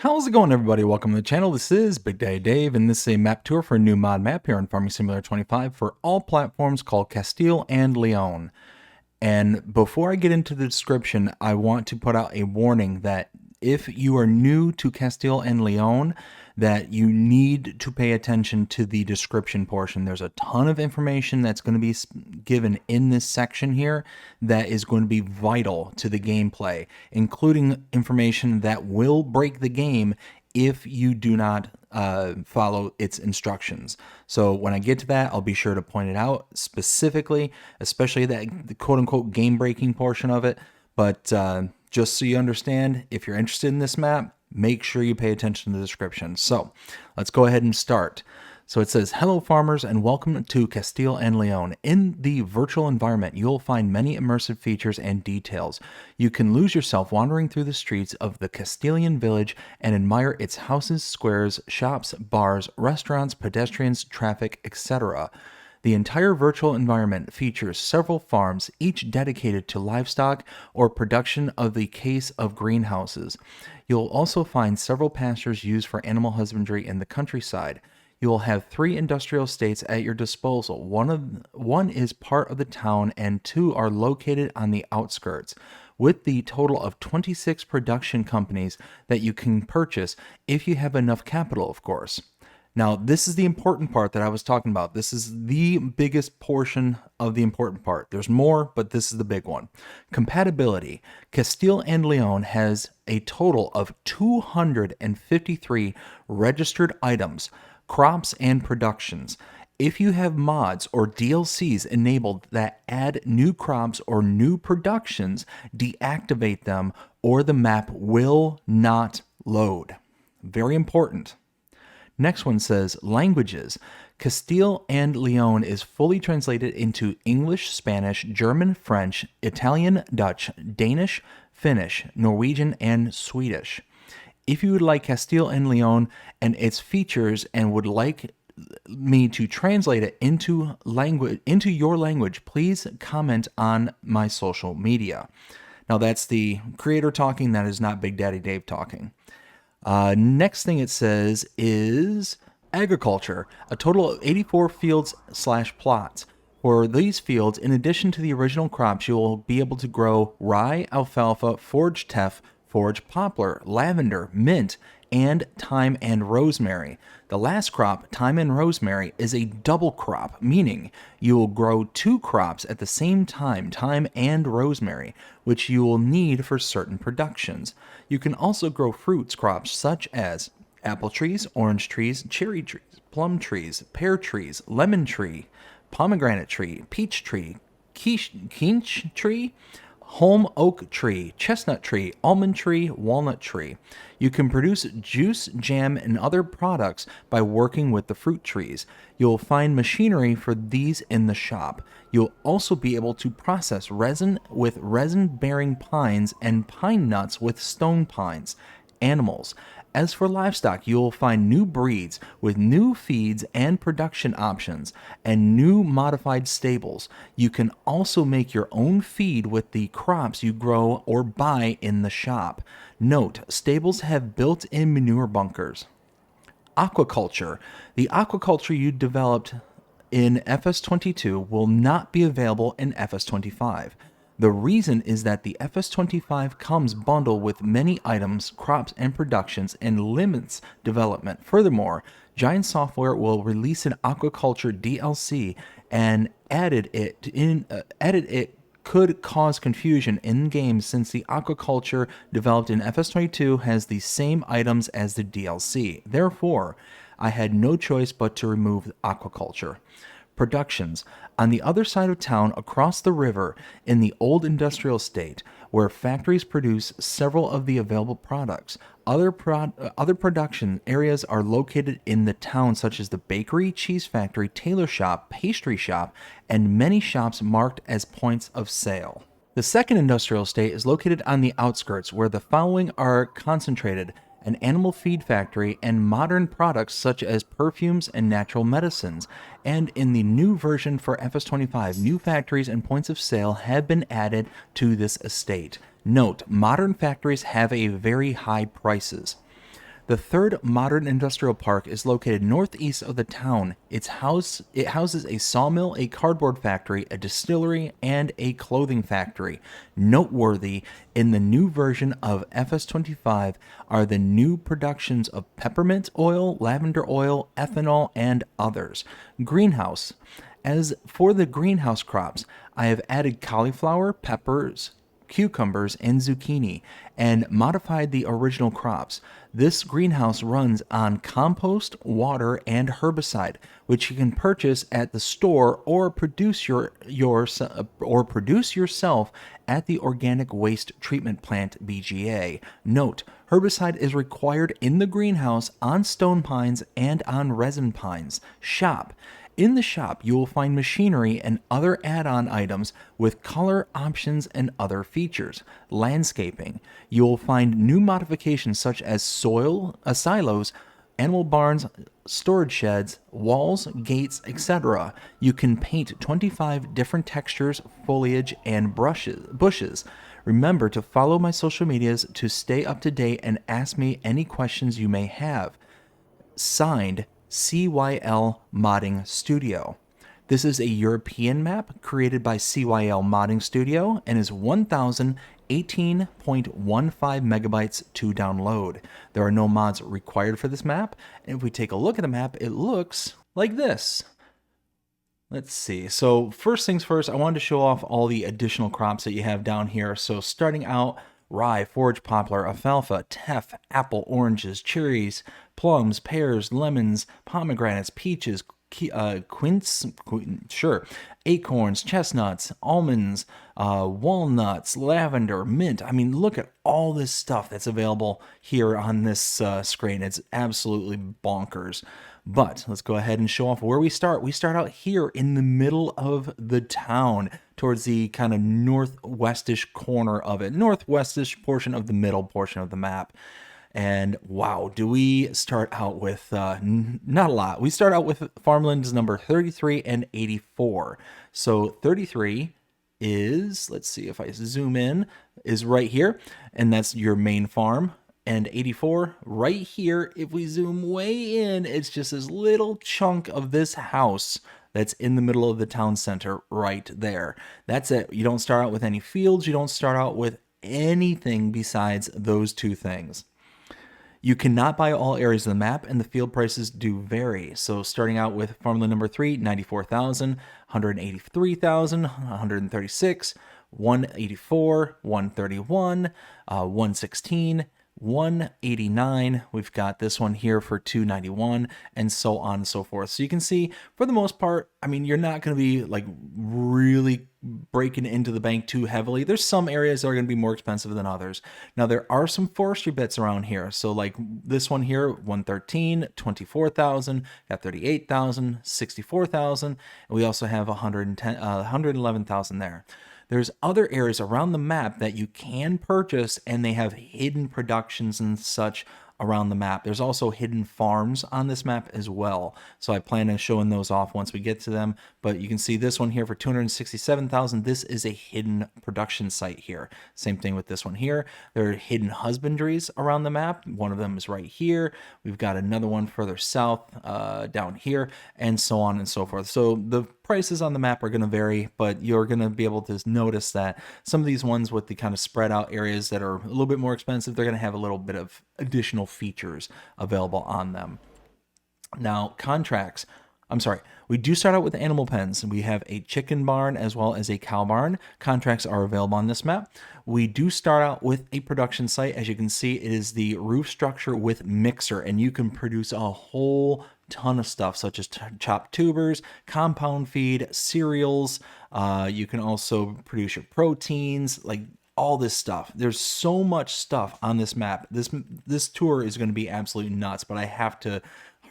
How's it going, everybody? Welcome to the channel. This is Big Daddy Dave, and this is a map tour for a new mod map here on Farming Simulator 25 for all platforms called Castile and Leon. And before I get into the description, I want to put out a warning that if you are new to Castile and Leon, that you need to pay attention to the description portion. There's a ton of information that's going to be given in this section here that is going to be vital to the gameplay, including information that will break the game if you do not follow its instructions. So when I get to that, I'll be sure to point it out specifically, especially the quote-unquote game-breaking portion of it. But just so you understand, if you're interested in this map, make sure you pay attention to the description. So let's go ahead and start. So it says, hello farmers and welcome to Castile and Leon. In the virtual environment, you'll find many immersive features and details. You can lose yourself wandering through the streets of the Castilian village and admire its houses, squares, shops, bars, restaurants, pedestrians, traffic, etc. The entire virtual environment features several farms, each dedicated to livestock or production of the case of greenhouses. You'll also find several pastures used for animal husbandry in the countryside. You will have 3 industrial estates at your disposal. One is part of the town and 2 are located on the outskirts, with the total of 26 production companies that you can purchase if you have enough capital, of course. Now, this is the important part that I was talking about. This is the biggest portion of the important part. There's more, but this is the big one. Compatibility. Castile and Leon has a total of 253 registered items, crops, and productions. If you have mods or DLCs enabled that add new crops or new productions, deactivate them or the map will not load. Very important. Next one says languages. Castile and Leon is fully translated into English, Spanish, German, French, Italian, Dutch, Danish, Finnish, Norwegian, and Swedish. If you would like Castile and Leon and its features and would like me to translate it into your language, please comment on my social media. Now that's the creator talking, that is not Big Daddy Dave talking. Next thing it says is agriculture, a total of 84 fields/plots. For these fields, in addition to the original crops, you will be able to grow rye, alfalfa, forage teff, forage poplar, lavender, mint, and thyme and rosemary. The last crop, thyme and rosemary, is a double crop, meaning you will grow 2 crops at the same time, thyme and rosemary, which you will need for certain productions. You can also grow fruits crops such as apple trees, orange trees, cherry trees, plum trees, pear trees, lemon tree, pomegranate tree, peach tree, quince tree, holm oak tree, chestnut tree, almond tree, walnut tree. You can produce juice, jam, and other products by working with the fruit trees. You'll find machinery for these in the shop. You'll also be able to process resin with resin-bearing pines and pine nuts with stone pines. Animals. As for livestock, you will find new breeds with new feeds and production options and new modified stables. You can also make your own feed with the crops you grow or buy in the shop. Note, stables have built-in manure bunkers. Aquaculture. The aquaculture you developed in FS22 will not be available in FS25. The reason is that the FS25 comes bundled with many items, crops, and productions and limits development. Furthermore, Giant Software will release an aquaculture DLC and added it could cause confusion in games since the aquaculture developed in FS22 has the same items as the DLC. Therefore, I had no choice but to remove aquaculture. Productions. On the other side of town, across the river, in the old industrial estate, where factories produce several of the available products. Other production areas are located in the town, such as the bakery, cheese factory, tailor shop, pastry shop, and many shops marked as points of sale. The second industrial estate is located on the outskirts, where the following are concentrated: an animal feed factory, and modern products such as perfumes and natural medicines. And in the new version for FS25, new factories and points of sale have been added to this estate. Note, modern factories have a very high prices. The third modern industrial park is located northeast of the town. It houses a sawmill, a cardboard factory, a distillery, and a clothing factory. Noteworthy in the new version of FS25 are the new productions of peppermint oil, lavender oil, ethanol, and others. Greenhouse. As for the greenhouse crops, I have added cauliflower, peppers, cucumbers, and zucchini, and modified the original crops. This greenhouse runs on compost, water, and herbicide, which you can purchase at the store or produce yourself at the Organic Waste Treatment Plant (BGA). Note: herbicide is required in the greenhouse on stone pines and on resin pines. Shop. In the shop, you will find machinery and other add-on items with color options and other features. Landscaping. You will find new modifications such as silos, animal barns, storage sheds, walls, gates, etc. You can paint 25 different textures, foliage, and bushes. Remember to follow my social medias to stay up to date and ask me any questions you may have. Signed, CYL Modding Studio. This is a European map created by CYL Modding Studio and is 1018.15 megabytes to download. There are no mods required for this map, and if we take a look at the map, it looks like this. Let's see. So first things first, I wanted to show off all the additional crops that you have down here. So starting out, rye, forage poplar, alfalfa, teff, apple, oranges, cherries, plums, pears, lemons, pomegranates, peaches, acorns, chestnuts, almonds, walnuts, lavender, mint. I mean, look at all this stuff that's available here on this screen. It's absolutely bonkers. But let's go ahead and show off where we start. We start out here in the middle of the town, towards the kind of northwestish corner of it, northwestish portion of the middle portion of the map. And wow, do we start out with not a lot. We start out with farmlands number 33 and 84. So 33 is, let's see if I zoom in, is right here, and that's your main farm. And 84 right here, if we zoom way in, it's just this little chunk of this house that's in the middle of the town center right there. That's it. You don't start out with any fields. You don't start out with anything besides those two things. You cannot buy all areas of the map, and the field prices do vary. So starting out with farmland number 3, 94,000, 183,000, 136, 184, 131, 116, 189. We've got this one here for 291, and so on and so forth. So you can see, for the most part, I mean, you're not going to be like really breaking into the bank too heavily. There's some areas that are going to be more expensive than others. Now, there are some forestry bits around here. So like this one here, 113, 24,000, got 38,000, 64,000, and we also have 111,000 there. There's other areas around the map that you can purchase, and they have hidden productions and such around the map. There's also hidden farms on this map as well. So I plan on showing those off once we get to them. But you can see this one here for 267,000. This is a hidden production site here. Same thing with this one here. There are hidden husbandries around the map. One of them is right here. We've got another one further south down here, and so on and so forth. So the prices on the map are going to vary, but you're going to be able to notice that some of these ones with the kind of spread out areas that are a little bit more expensive, they're going to have a little bit of additional features available on them. Now, contracts. We do start out with animal pens. We have a chicken barn as well as a cow barn. Contracts are available on this map. We do start out with a production site. As you can see, it is the roof structure with mixer, and you can produce a whole ton of stuff such as chopped tubers, compound feed, cereals. You can also produce your proteins, like all this stuff. There's so much stuff on this map. This tour is going to be absolutely nuts, but I have to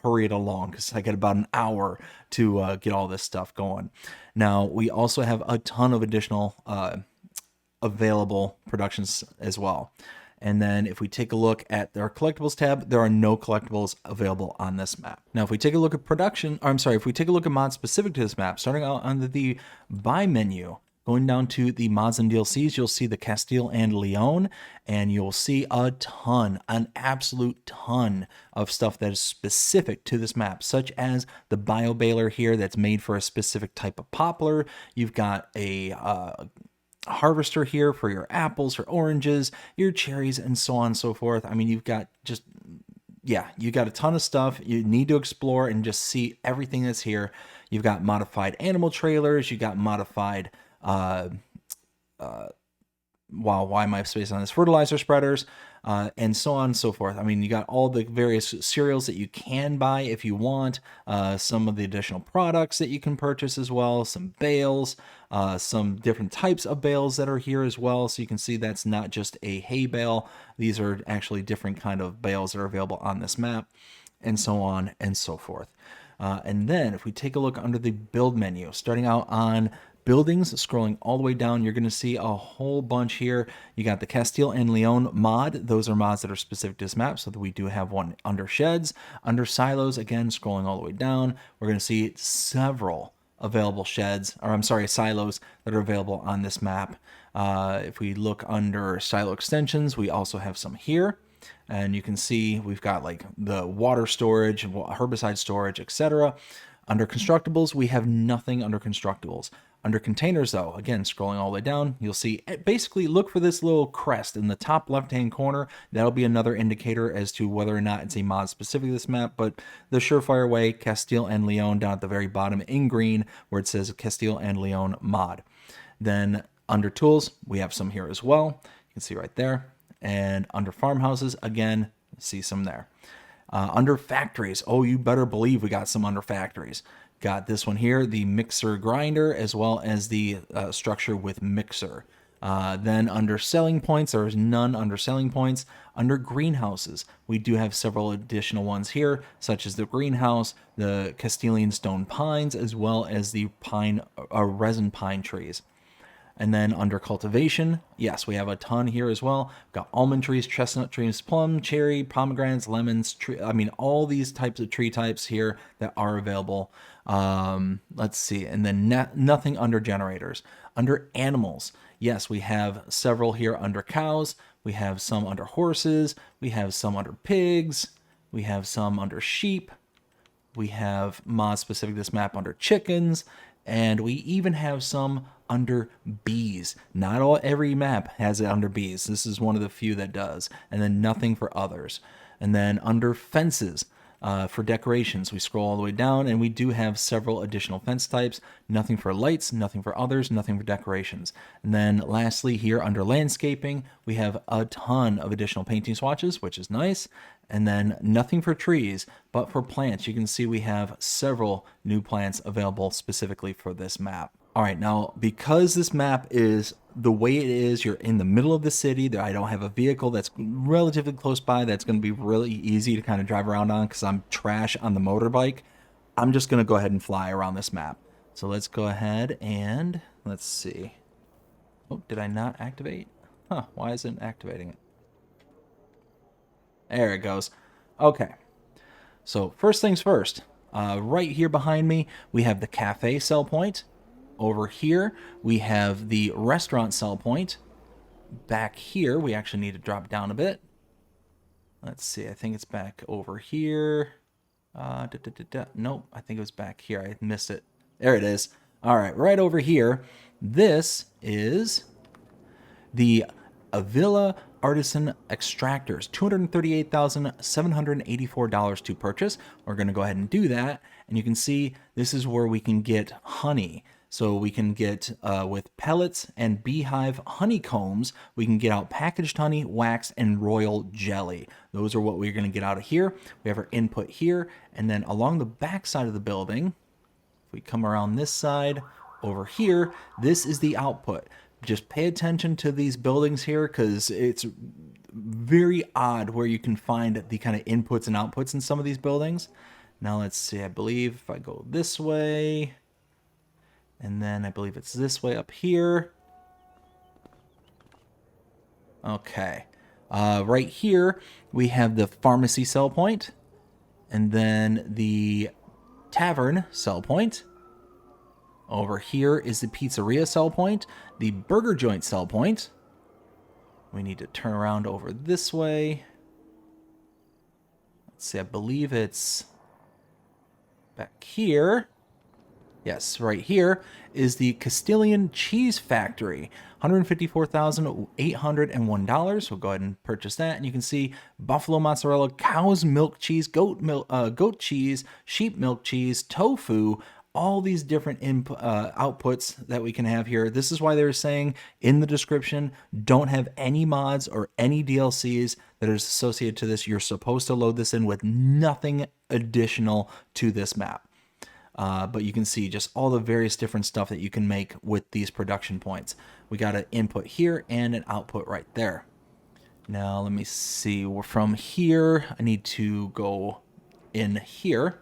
hurry it along because I got about an hour to get all this stuff going. Now, we also have a ton of additional available productions as well. And then if we take a look at our collectibles tab, there are no collectibles available on this map. Now, if we take a look at if we take a look at mods specific to this map, starting out under the buy menu, Going down to the mods and DLCs, you'll see the Castile and Leon, and you'll see a ton, an absolute ton of stuff that is specific to this map, such as the bio baler here that's made for a specific type of poplar. You've got a harvester here for your apples or oranges, your cherries, and so on and so forth. I mean, you've got just, yeah, you got a ton of stuff. You need to explore and just see everything that's here. You've got modified animal trailers. You got modified, wow, why am I spacing on this? Fertilizer spreaders, and so on and so forth. I mean, you got all the various cereals that you can buy if you want, some of the additional products that you can purchase as well, some bales, some different types of bales that are here as well. So you can see that's not just a hay bale. These are actually different kind of bales that are available on this map, and so on and so forth. And then if we take a look under the build menu, starting out on buildings, scrolling all the way down, you're going to see a whole bunch here. You got the Castile and Leon mod. Those are mods that are specific to this map, so that we do have one under sheds, under silos. Again, scrolling all the way down, we're going to see several available sheds, or I'm sorry, silos that are available on this map. If we look under silo extensions, we also have some here. And you can see we've got like the water storage, herbicide storage, etc. Under constructibles, we have nothing under constructibles. Under containers, though, again, scrolling all the way down, you'll see, basically look for this little crest in the top left-hand corner. That'll be another indicator as to whether or not it's a mod specific to this map, but the surefire way, Castile and Leon down at the very bottom in green, where it says Castile and Leon mod. Then under tools, we have some here as well. You can see right there. And under farmhouses, again, see some there. Under factories, oh, you better believe we got some under factories. Got this one here, the mixer grinder, as well as the structure with mixer. Then under selling points, there is none under selling points. Under greenhouses, we do have several additional ones here, such as the greenhouse, the Castilian stone pines, as well as the pine, resin pine trees. And then under cultivation, yes, we have a ton here as well. We've got almond trees, chestnut trees, plum, cherry, pomegranates, lemons, all these types of tree types here that are available. Let's see. And then nothing under generators. Under animals, yes, we have several here under cows. We have some under horses. We have some under pigs. We have some under sheep. We have mods specific to this map under chickens. And we even have some under bees. Not every map has it under bees. This is one of the few that does. And then nothing for others. And then under fences, for decorations, we scroll all the way down, and we do have several additional fence types. Nothing for lights, nothing for others, nothing for decorations. And then lastly, here under landscaping, we have a ton of additional painting swatches, which is nice. And then nothing for trees, but for plants, you can see we have several new plants available specifically for this map. All right, now because this map is the way it is, you're in the middle of the city. I don't have a vehicle that's relatively close by that's going to be really easy to kind of drive around on because I'm trash on the motorbike. I'm just going to go ahead and fly around this map. So let's go ahead and let's see. Oh, did I not activate? Huh, why isn't it activating it? There it goes. Okay. So first things first, right here behind me, we have the cafe sell point. Over here, we have the restaurant sell point. Back here, we actually need to drop down a bit. Let's see, I think it's back over here. Nope, I think it was back here. I missed it. There it is. All right, right over here. This is the Avila Artisan Extractors, $238,784 to purchase. We're going to go ahead and do that. And you can see this is where we can get honey. So we can get, with pellets and beehive honeycombs, we can get out packaged honey, wax, and royal jelly. Those are what we're going to get out of here. We have our input here. And then along the back side of the building, if we come around this side, over here, this is the output. Just pay attention to these buildings here because it's very odd where you can find the kind of inputs and outputs in some of these buildings. Now let's see, I believe if I go this way, and then I believe it's this way up here. Okay. Right here, we have the pharmacy sell point, and then the tavern sell point. Over here is the pizzeria sell point, the burger joint sell point. We need to turn around over this way. Let's see, I believe it's back here. Yes, right here is the Castilian Cheese Factory. $154,801. We'll go ahead and purchase that. And you can see buffalo mozzarella, cow's milk cheese, goat cheese, sheep milk cheese, tofu, all these different outputs that we can have here. This is why they were saying in the description, don't have any mods or any DLCs that are associated to this. You're supposed to load this in with nothing additional to this map. But you can see just all the various different stuff that you can make with these production points. We got an input here and an output right there. Now let me see. We're from here. I need to go in here.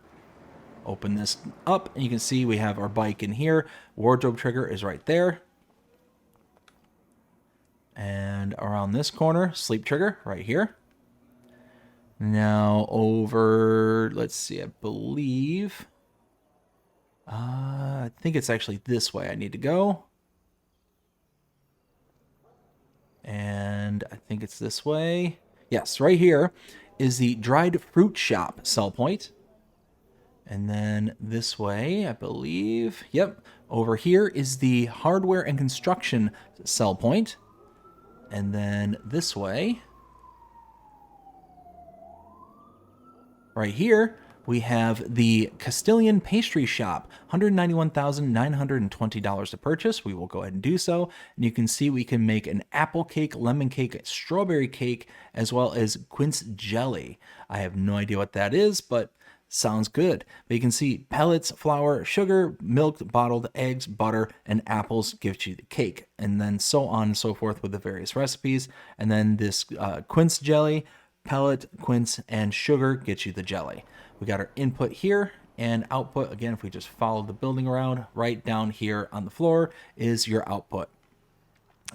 Open this up, and you can see we have our bike in here. Wardrobe trigger is right there. And around this corner, sleep trigger right here. Now over, let's see, I believe... I think it's actually this way I need to go. And I think it's this way. Yes, right here is the dried fruit shop sell point. And then this way, I believe. Yep. Over here is the hardware and construction sell point. And then this way, right here, we have the Castilian Pastry Shop, $191,920 to purchase. We will go ahead and do so. And you can see we can make an apple cake, lemon cake, strawberry cake, as well as quince jelly. I have no idea what that is, but sounds good. But you can see pellets, flour, sugar, milk, bottled eggs, butter, and apples gives you the cake. And then so on and so forth with the various recipes. And then this quince jelly, pellet, quince, and sugar gets you the jelly. We got our input here and output. Again, if we just follow the building around, right down here on the floor is your output.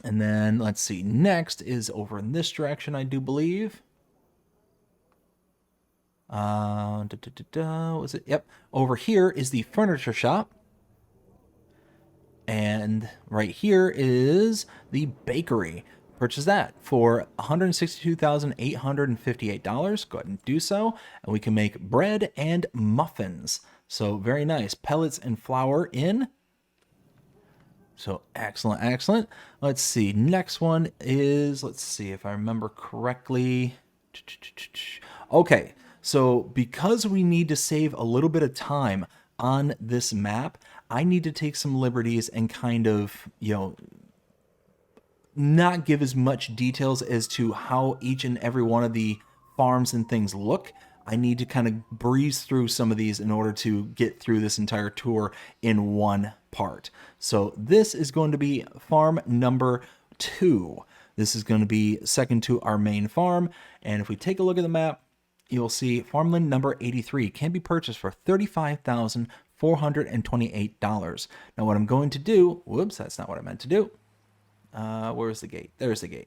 And then let's see, next is over in this direction, I do believe. Was it? Yep. Over here is the furniture shop. And right here is the bakery. Purchase that for $162,858. Go ahead and do so. And we can make bread and muffins. So very nice. Pellets and flour in. So excellent, excellent. Let's see. Next one is, let's see if I remember correctly. Okay. So because we need to save a little bit of time on this map, I need to take some liberties and kind of, not give as much details as to how each and every one of the farms and things look. I need to kind of breeze through some of these in order to get through this entire tour in one part. So this is going to be farm number 2. This is going to be second to our main farm. And if we take a look at the map, you'll see farmland number 83 can be purchased for $35,428. Now what I'm going to do, whoops, that's not what I meant to do. Where's the gate? There's the gate.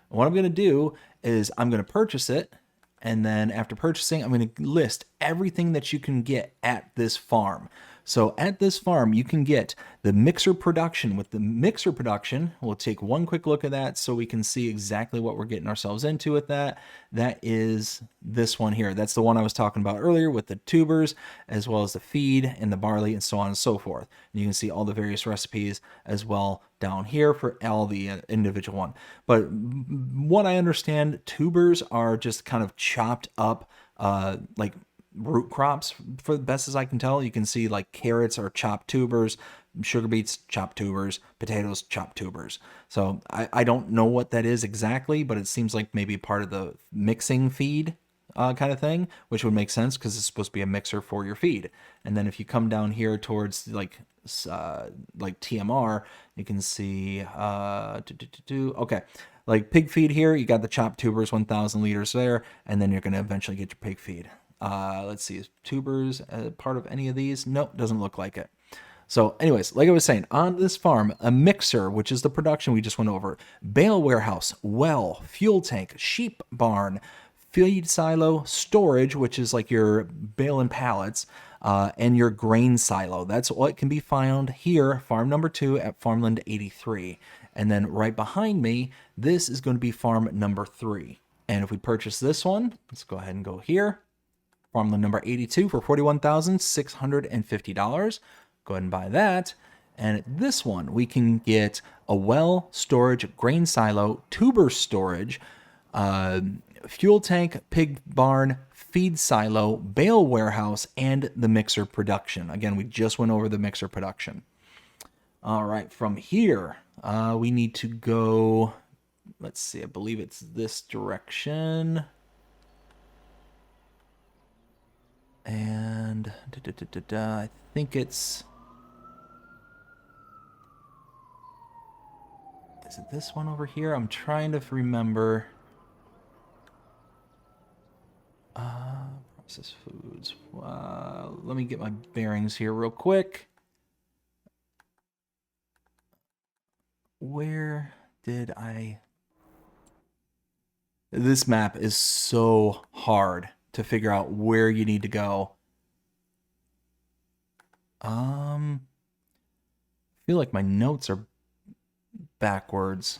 What I'm going to do is I'm going to purchase it. And then after purchasing, I'm going to list everything that you can get at this farm. So at this farm, you can get the mixer production. With the mixer production, we'll take one quick look at that so we can see exactly what we're getting ourselves into with that. That is this one here. That's the one I was talking about earlier with the tubers, as well as the feed and the barley and so on and so forth. And you can see all the various recipes as well down here for all the individual one. But what I understand, tubers are just kind of chopped up like root crops, for the best as I can tell. You can see like carrots are chopped tubers, sugar beets, chopped tubers, potatoes, chopped tubers. So I don't know what that is exactly, but it seems like maybe part of the mixing feed kind of thing, which would make sense because it's supposed to be a mixer for your feed. And then if you come down here towards like TMR, you can see, okay, like pig feed here, you got the chopped tubers, 1,000 liters there, and then you're going to eventually get your pig feed. Let's see, is tubers part of any of these? Nope, doesn't look like it. So anyways, like I was saying, on this farm, a mixer, which is the production we just went over, bale warehouse, well, fuel tank, sheep barn, feed silo, storage, which is like your bale and pallets, and your grain silo. That's what can be found here, farm number 2 at Farmland 83. And then right behind me, this is going to be farm number 3. And if we purchase this one, let's go ahead and go here. Farmland number 82 for $41,650. Go ahead and buy that. And this one, we can get a well storage, grain silo, tuber storage, fuel tank, pig barn, feed silo, bale warehouse, and the mixer production. Again, we just went over the mixer production. All right, from here, we need to go, let's see, I believe it's this direction. And I think it's, is it this one over here? I'm trying to remember. Processed foods. Let me get my bearings here real quick. Where did I... This map is so hard to figure out where you need to go. I feel like my notes are backwards.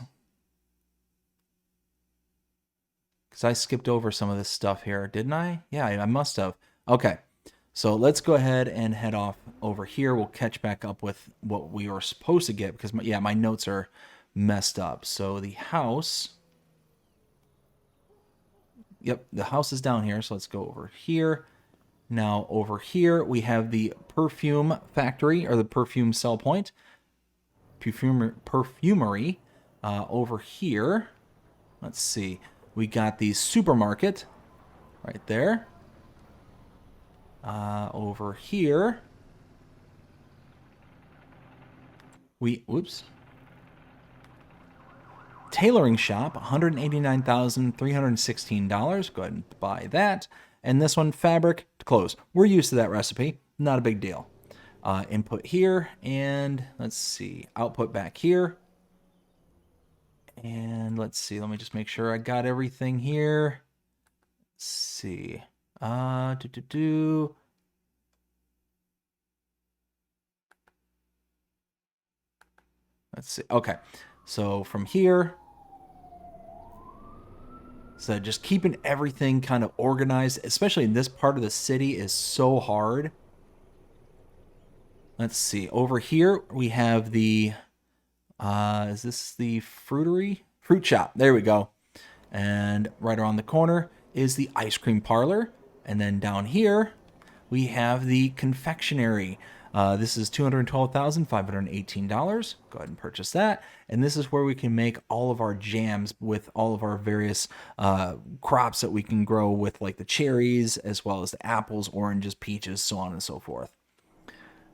Because I skipped over some of this stuff here, didn't I? Yeah, I must have. Okay, so let's go ahead and head off over here. We'll catch back up with what we were supposed to get because, my notes are messed up. So the house... Yep, the house is down here, so let's go over here. Now, over here, we have the perfume factory, or the perfume sell point. Perfumery. Over here, let's see. We got the supermarket right there. Over here, whoops. Tailoring shop, $189,316. Go ahead and buy that. And this one, fabric, clothes. We're used to that recipe. Not a big deal. Input here, and let's see. Output back here. And let's see. Let me just make sure I got everything here. Let's see. Let's see. Okay. So from here, so just keeping everything kind of organized, especially in this part of the city, is so hard. Let's see. Over here, we have the, is this the fruitery? Fruit shop. There we go. And right around the corner is the ice cream parlor. And then down here, we have the confectionery. This is $212,518. Go ahead and purchase that. And this is where we can make all of our jams with all of our various crops that we can grow with, like the cherries, as well as the apples, oranges, peaches, so on and so forth.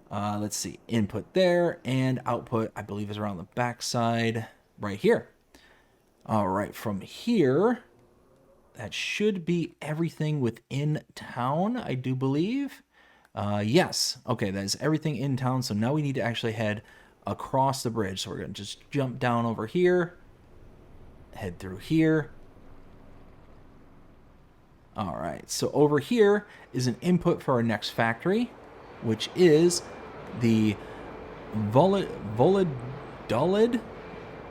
Let's see. Input there, and output, I believe, is around the back side right here. All right, from here, that should be everything within town, I do believe. Yes. Okay, that is everything in town. So now we need to actually head across the bridge. So we're going to just jump down over here, head through here. All right. So over here is an input for our next factory, which is the Volidolid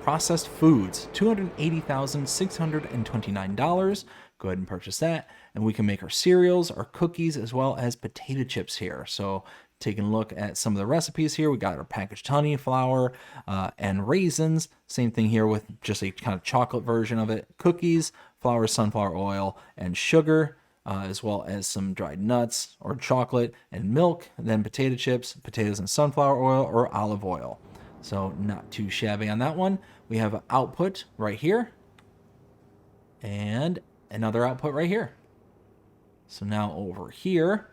Processed Foods, $280,629. Go ahead and purchase that. And we can make our cereals, our cookies, as well as potato chips here. So taking a look at some of the recipes here, we got our packaged honey, flour, and raisins. Same thing here with just a kind of chocolate version of it. Cookies, flour, sunflower oil, and sugar, as well as some dried nuts or chocolate and milk. And then potato chips, potatoes and sunflower oil or olive oil. So not too shabby on that one. We have an output right here. And another output right here. So now over here,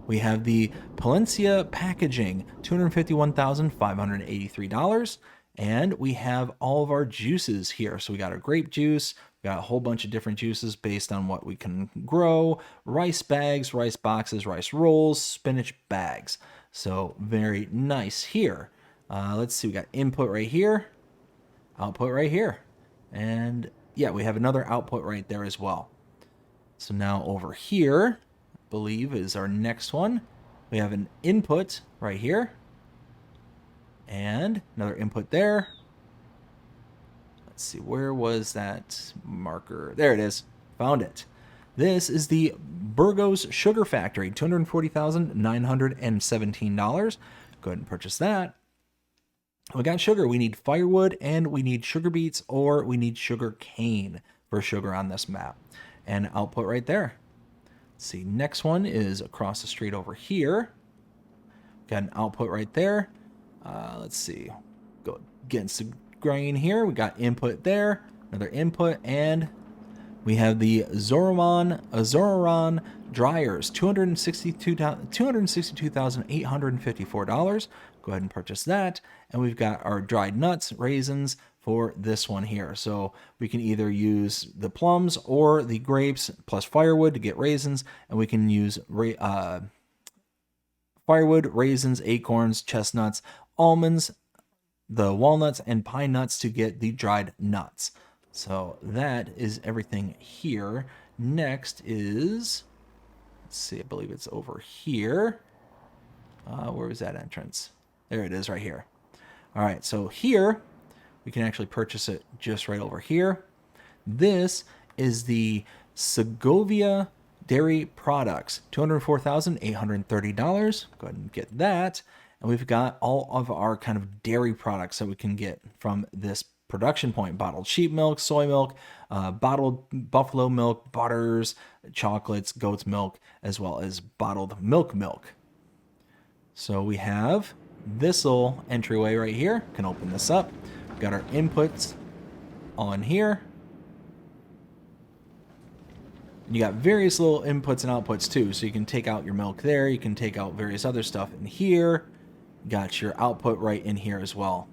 we have the Palencia Packaging, $251,583. And we have all of our juices here. So we got our grape juice, we got a whole bunch of different juices based on what we can grow, rice bags, rice boxes, rice rolls, spinach bags. So very nice here. Let's see, we got input right here, output right here. And yeah, we have another output right there as well. So now over here, I believe is our next one. We have an input right here. And another input there. Let's see, where was that marker? There it is. Found it. This is the Burgos Sugar Factory, $240,917. Go ahead and purchase that. We got sugar. We need firewood and we need sugar beets or we need sugar cane for sugar on this map. And output right there. Let's see, next one is across the street over here. Got an output right there. Let's see, go against the grain here. We got input there, another input, and we have the Zororon dryers, $262,854. Go ahead and purchase that. And we've got our dried nuts, raisins for this one here. So we can either use the plums or the grapes plus firewood to get raisins, and we can use firewood, raisins, acorns, chestnuts, almonds, the walnuts, and pine nuts to get the dried nuts. So that is everything here. Next is, let's see, I believe it's over here. Where was that entrance? There it is right here. All right, so here we can actually purchase it just right over here. This is the Segovia Dairy Products, $204,830. Go ahead and get that. And we've got all of our kind of dairy products that we can get from this production point. Bottled sheep milk, soy milk, bottled buffalo milk, butters, chocolates, goat's milk, as well as bottled milk. So we have this little entryway right here. Can open this up. We've got our inputs on here. You got various little inputs and outputs too, so you can take out your milk there, you can take out various other stuff in here. Got your output right in here as well.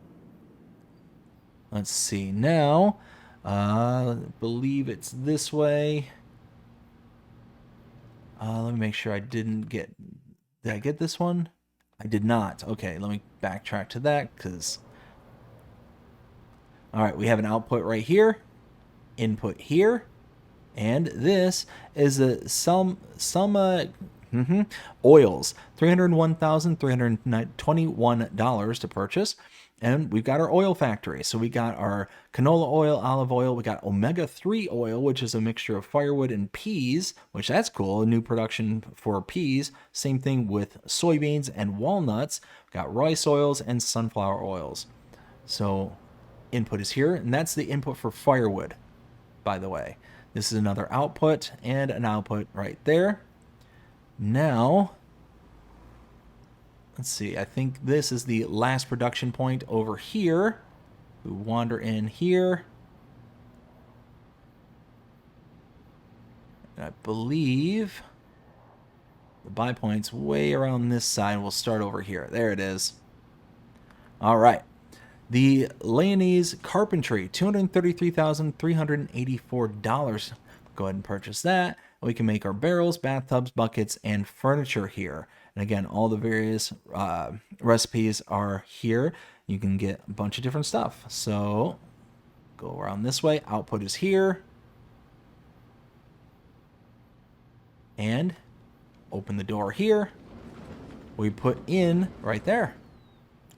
Let's see now. I believe it's this way. Let me make sure I didn't get... Did I get this one? I did not. Okay, let me backtrack to that because... All right, we have an output right here, input here, and this is a oils, $301,321 to purchase. And we've got our oil factory. So we got our canola oil, olive oil. We got omega-3 oil, which is a mixture of firewood and peas, which that's cool. A new production for peas. Same thing with soybeans and walnuts. We've got rice oils and sunflower oils. So input is here, and that's the input for firewood, by the way. This is another output and an output right there. Now, let's see, I think this is the last production point over here. We wander in here. And I believe the buy point's way around this side. We'll start over here. There it is. All right. The Leonese Carpentry, $233,384. Go ahead and purchase that. We can make our barrels, bathtubs, buckets, and furniture here. And again, all the various recipes are here. You can get a bunch of different stuff. So go around this way. Output is here. And open the door here. We put in right there.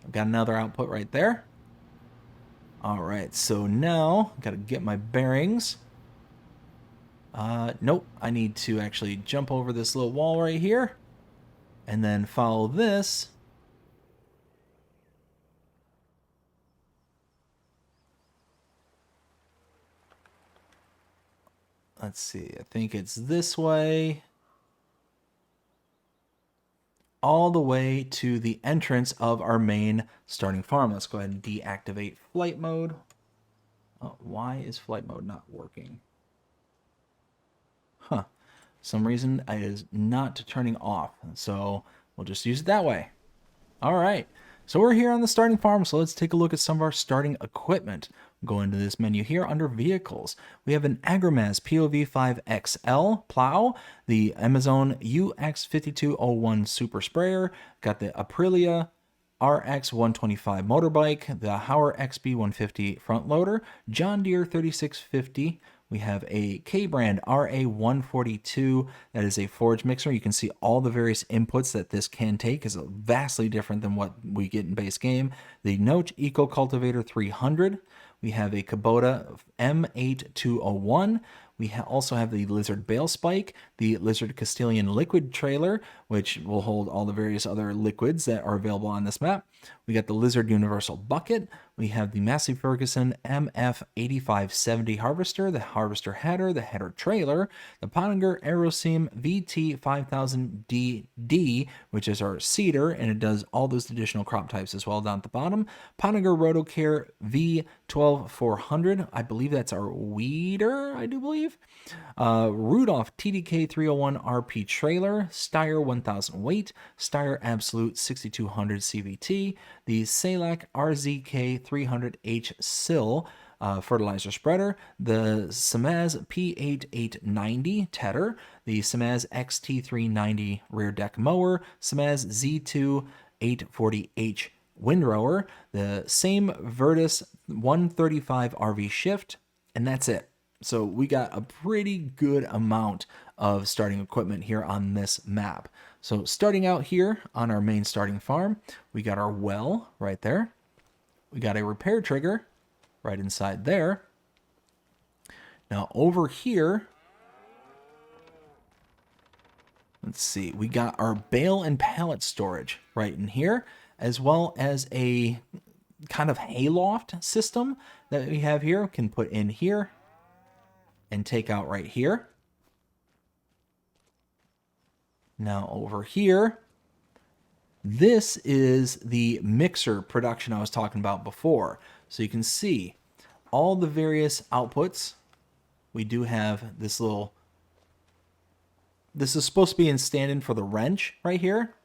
I've got another output right there. All right, so now I've got to get my bearings. Nope, I need to actually jump over this little wall right here and then follow this. Let's see, I think it's this way. All the way to the entrance of our main starting farm. Let's go ahead and deactivate flight mode. Oh, why is flight mode not working? Huh. Some reason it is not turning off. So we'll just use it that way. All right. So we're here on the starting farm. So let's take a look at some of our starting equipment. Go into this menu here under vehicles. We have an Agromaz POV5XL plow, the Amazon UX5201 super sprayer, got the Aprilia RX125 motorbike, the Hauer XB150 front loader, John Deere 3650. We have a K-brand RA142. That is a forage mixer. You can see all the various inputs that this can take is vastly different than what we get in base game. The Note Eco Cultivator 300. We have a Kubota M8201. We also have the Lizard Bale Spike, the Lizard Castilian Liquid Trailer, which will hold all the various other liquids that are available on this map. We got the Lizard Universal Bucket. We have the Massey Ferguson MF8570 Harvester, the Harvester Header, the Header Trailer, the Pottinger Aeroseam VT5000DD, which is our seeder, and it does all those additional crop types as well down at the bottom. Pottinger Rotocare V12400, I believe that's our weeder, I do believe. Rudolph TDK 301 RP Trailer, Steyr 1000 Weight, Steyr Absolute 6200 CVT, the Salak RZK 300H Sill fertilizer spreader, the Samaz P8890 tedder, the Samaz XT390 rear deck mower, Samaz Z2 840H windrower, the same Virtus 135 RV shift, and that's it. So we got a pretty good amount of starting equipment here on this map. So starting out here on our main starting farm, we got our well right there. We got a repair trigger right inside there. Now over here, let's see, we got our bale and pallet storage right in here, as well as a kind of hayloft system that we have here. We can put in here and take out right here. Now over here, this is the mixer production I was talking about before. So you can see all the various outputs. We do have this little, this is supposed to be in stand-in for the wrench right here.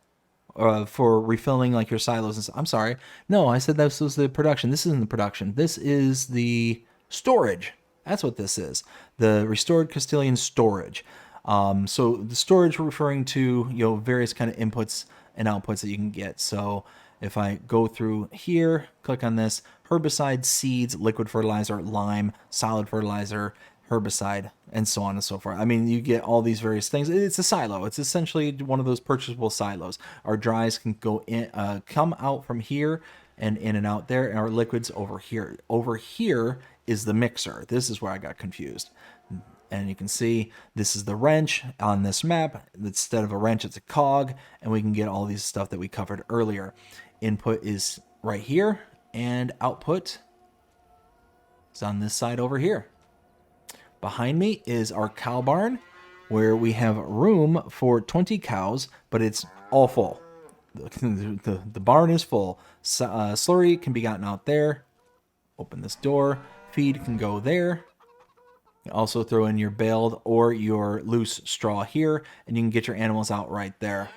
For refilling like your silos and stuff. I'm sorry. No, I said this was the production. This isn't the production. This is the storage. That's what this is. The restored Castilian storage. So the storage referring to, you know, various kind of inputs and outputs that you can get. So if I go through here, click on this, herbicide, seeds, liquid fertilizer, lime, solid fertilizer, herbicide, and so on and so forth. I mean, you get all these various things. It's a silo. It's essentially one of those purchasable silos. Our dries can go in, come out from here and in and out there, and our liquids over here. Over here is the mixer. This is where I got confused. And you can see this is the wrench on this map. Instead of a wrench, it's a cog, and we can get all these stuff that we covered earlier. Input is right here, and output is on this side over here. Behind me is our cow barn, where we have room for 20 cows, but it's all full. The barn is full. Slurry can be gotten out there. Open this door. Feed can go there. You can also throw in your baled or your loose straw here, and you can get your animals out right there.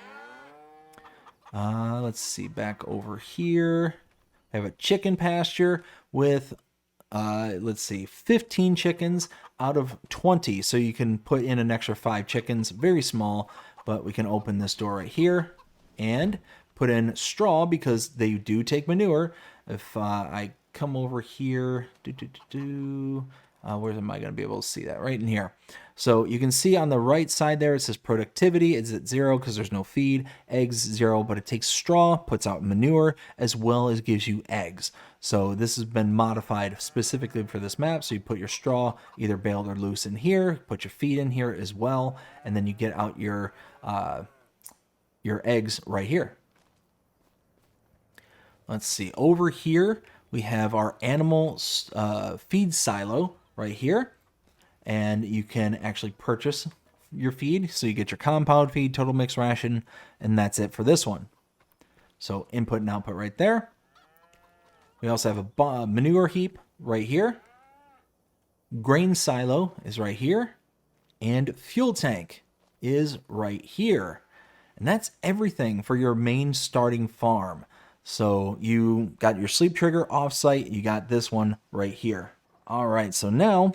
Let's see, back over here. I have a chicken pasture with, let's see, 15 chickens out of 20. So you can put in an extra 5 chickens, very small, but we can open this door right here and put in straw because they do take manure. If I come over here, where am I going to be able to see that? Right in here. So you can see on the right side there, it says productivity. It's at 0 because there's no feed. Eggs 0, but it takes straw, puts out manure, as well as gives you eggs. So this has been modified specifically for this map. So you put your straw, either baled or loose, in here. Put your feed in here as well, and then you get out your eggs right here. Let's see. Over here, we have our animal feed silo right here. And you can actually purchase your feed. So you get your compound feed, total mix ration, and that's it for this one. So input and output right there. We also have a manure heap right here. Grain silo is right here. And fuel tank is right here. And that's everything for your main starting farm. So you got your sleep trigger offsite. You got this one right here. All right, so now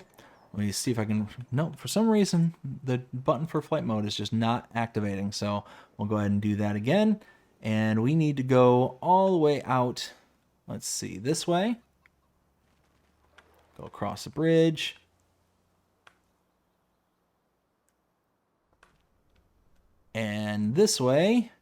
let me see if I can, no, for some reason, the button for flight mode is just not activating. So we'll go ahead and do that again. And we need to go all the way out. Let's see, this way. Go across the bridge. And this way,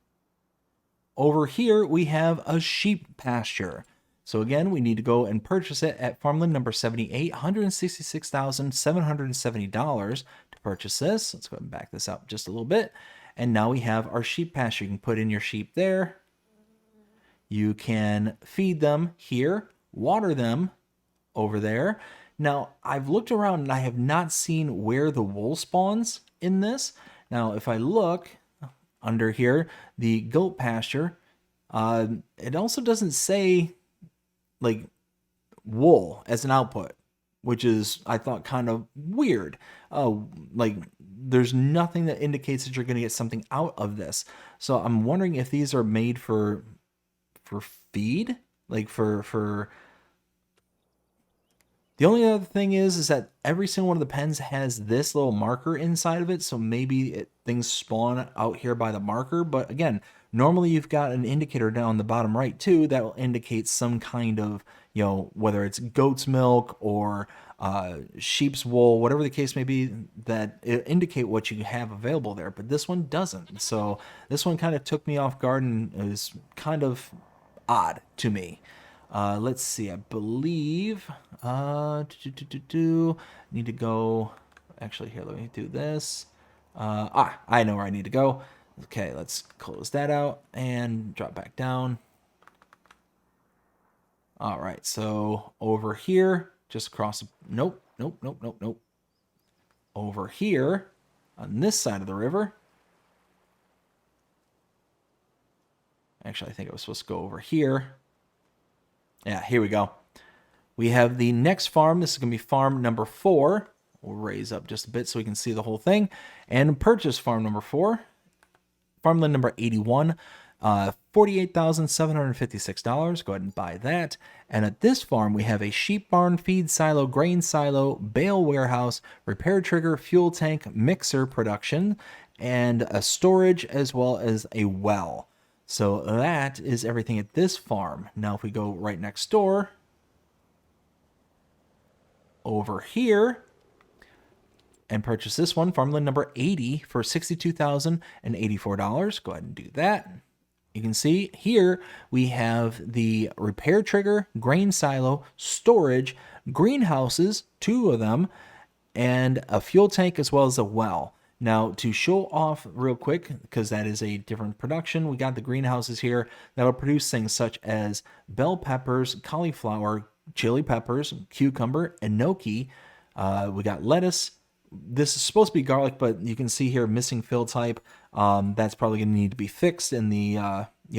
over here, we have a sheep pasture. So again, we need to go and purchase it at farmland number 78, $166,770 to purchase this. Let's go ahead and back this up just a little bit. And now we have our sheep pasture. You can put in your sheep there. You can feed them here, water them over there. Now, I've looked around and I have not seen where the wool spawns in this. Now, if I look under here, the goat pasture, it also doesn't say like wool as an output, which is, I thought, kind of weird. Like there's nothing that indicates that you're going to get something out of this. So I'm wondering if these are made for feed, like for the only other thing is that every single one of the pens has this little marker inside of it, so maybe things spawn out here by the marker. But again, normally you've got an indicator down the bottom right too that will indicate some kind of, whether it's goat's milk or sheep's wool, whatever the case may be, that it indicate what you have available there. But this one doesn't. So this one kind of took me off guard and is kind of odd to me. Let's see, I believe, need to go, actually here, let me do this. I know where I need to go. Okay, let's close that out and drop back down. All right, so over here, just across, nope. Over here, on this side of the river, actually, I think I was supposed to go over here. Yeah, here we go. We have the next farm. This is going to be farm number 4. We'll raise up just a bit so we can see the whole thing. And purchase farm number 4. Farmland number 81. $48,756. Go ahead and buy that. And at this farm, we have a sheep barn, feed silo, grain silo, bale warehouse, repair trigger, fuel tank, mixer production, and a storage as well as a well. So that is everything at this farm. Now if we go right next door, over here, and purchase this one, farmland number 80 for $62,084. Go ahead and do that. You can see here we have the repair trigger, grain silo, storage, greenhouses, 2 of them, and a fuel tank as well as a well. Now, to show off real quick, because that is a different production, we got the greenhouses here that will produce things such as bell peppers, cauliflower, chili peppers, cucumber, enoki. We got lettuce. This is supposed to be garlic, but you can see here missing fill type. That's probably going to need to be fixed in the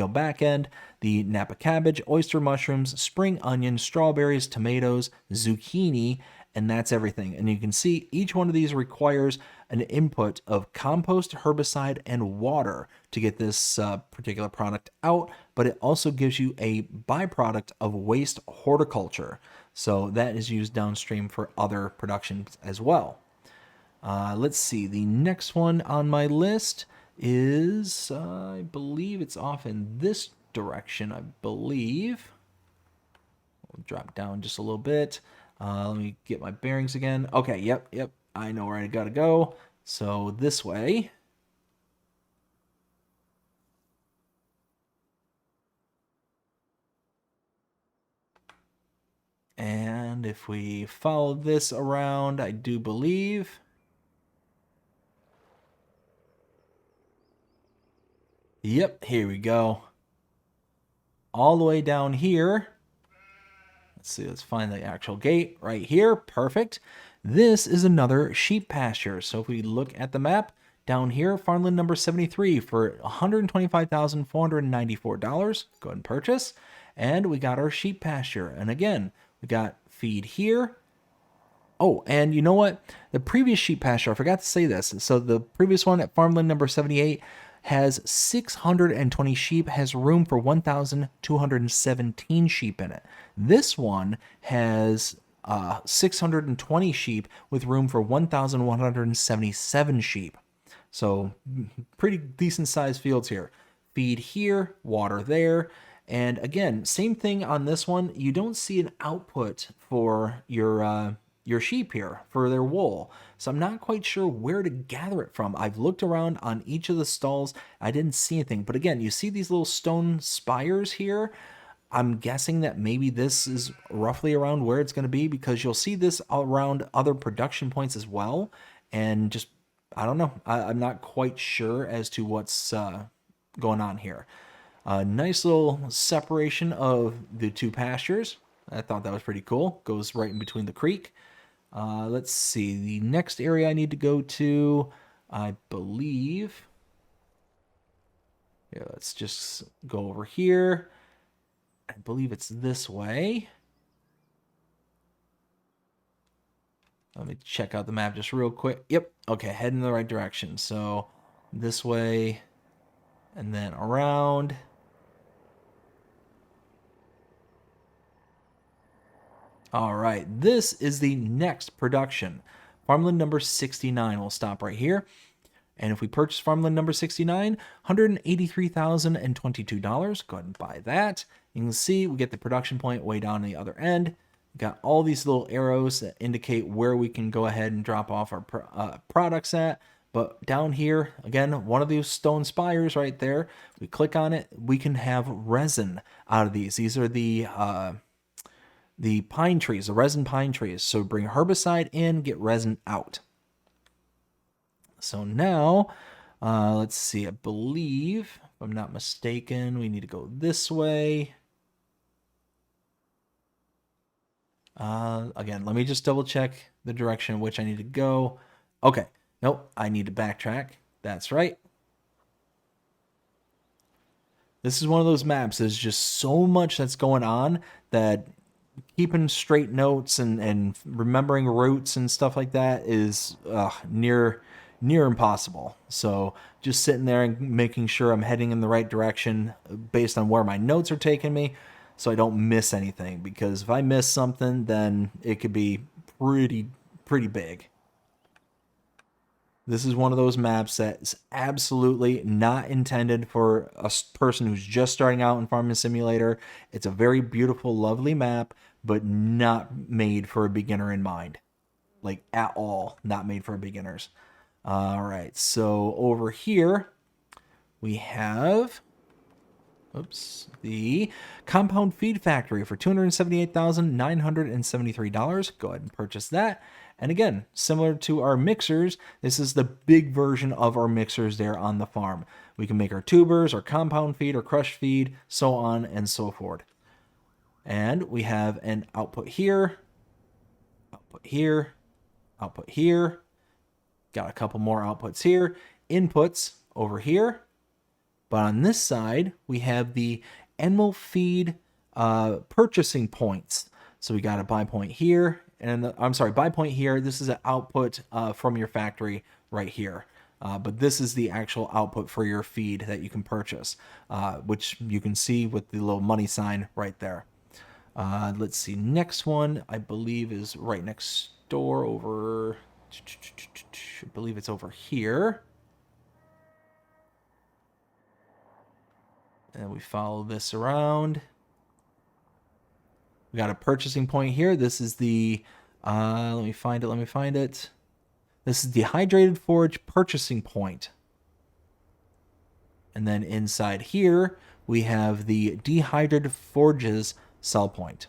back end. The Napa cabbage, oyster mushrooms, spring onions, strawberries, tomatoes, zucchini, and that's everything. And you can see each one of these requires an input of compost, herbicide, and water to get this particular product out, but it also gives you a byproduct of waste horticulture. So that is used downstream for other productions as well. Let's see, the next one on my list is, I believe it's off in this direction, I believe. We'll drop down just a little bit. Let me get my bearings again. Okay, yep, I know where I gotta go. So this way. And if we follow this around, I do believe. Yep, here we go. All the way down here. Let's see, let's find the actual gate right here. Perfect. This is another sheep pasture. So if we look at the map, down here, farmland number 73 for $125,494. Go ahead and purchase. And we got our sheep pasture. And again, we got feed here. Oh, and you know what? The previous sheep pasture, I forgot to say this. So the previous one at farmland number 78 has 620 sheep, has room for 1,217 sheep in it. This one has 620 sheep with room for 1,177 sheep. So pretty decent sized fields here. Feed here, water there. And again, same thing on this one. You don't see an output for your your sheep here for their wool. So I'm not quite sure where to gather it from. I've looked around on each of the stalls. I didn't see anything. But again, you see these little stone spires here? I'm guessing that maybe this is roughly around where it's going to be, because you'll see this around other production points as well. And just, I don't know. I'm not quite sure as to what's going on here. Nice little separation of the two pastures. I thought that was pretty cool. Goes right in between the creek. Let's see. The next area I need to go to, I believe. Yeah, let's just go over here. I believe it's this way. Let me check out the map just real quick. Yep. Okay, heading in the right direction. So this way and then around. All right, this is the next production. Farmland number 69. We'll stop right here. And if we purchase farmland number 69, $183,022. Go ahead and buy that. You can see we get the production point way down on the other end. We've got all these little arrows that indicate where we can go ahead and drop off our products at. But down here, again, one of these stone spires right there, we click on it, we can have resin out of these. These are the pine trees, the resin pine trees. So bring herbicide in, get resin out. So now, let's see, I believe, if I'm not mistaken, we need to go this way. Again, let me just double check the direction in which I need to go. Okay, nope, I need to backtrack. That's right. This is one of those maps. There's just so much that's going on that keeping straight notes and remembering routes and stuff like that is near impossible. So just sitting there and making sure I'm heading in the right direction based on where my notes are taking me, so I don't miss anything, because if I miss something, then it could be pretty big. This is one of those maps that's absolutely not intended for a person who's just starting out in Farming Simulator. It's a very beautiful, lovely map, but not made for a beginner in mind. Like, at all. Not made for beginners. All right, so over here, we have... Oops. The Compound Feed Factory for $278,973. Go ahead and purchase that. And again, similar to our mixers, this is the big version of our mixers there on the farm. We can make our tubers, our compound feed, our crush feed, so on and so forth. And we have an output here, output here, output here. Got a couple more outputs here. Inputs over here. But on this side, we have the animal feed purchasing points. So we got a buy point here, and I'm sorry, buy point here. This is an output from your factory right here. But this is the actual output for your feed that you can purchase, which you can see with the little money sign right there. Let's see, next one I believe is right next door over, I believe it's over here. And we follow this around. We got a purchasing point here. This is the, let me find it. This is the Hydrated Forage purchasing point. And then inside here, we have the Dehydrated Forages sell point,